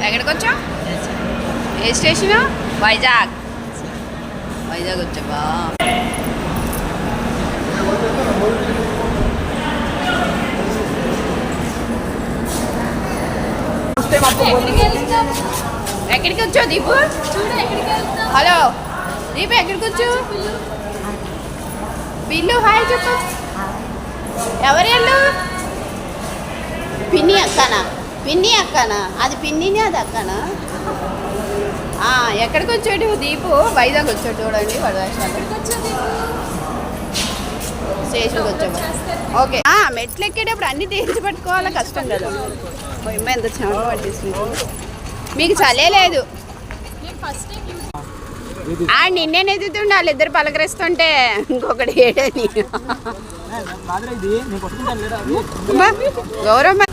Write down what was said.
ఎక్కడికి వచ్చావు? ఏ స్టేషను? వైజాగ్. వైజాగ్ వచ్చావా? ఎక్కడికి వచ్చావు దీపు? హలో దీపు, ఎక్కడికి వచ్చావు? పిల్లు హాయ్ చెప్పు. ఎవరు వెళ్ళు? పిన్ని అక్కనా? పిన్ని అక్కనా? అది పిన్నిని అది అక్కనా? ఎక్కడికి వచ్చాడు దీపు? వైజాగ్ వచ్చాడు చూడండి. వడవేషాలు స్టేషన్కి వచ్చాము. ఓకే, మెట్లు ఎక్కేటప్పుడు అన్నీ తీర్చి పట్టుకోవాలా, కష్టం కదా. ఎంత చెమట పట్టేసింది. మీకు చలే లేదు. నిన్నే ఎదుగుతుండే వాళ్ళిద్దరు పలకరిస్తుంటే ఇంకొకటి ఏడని. గౌరవం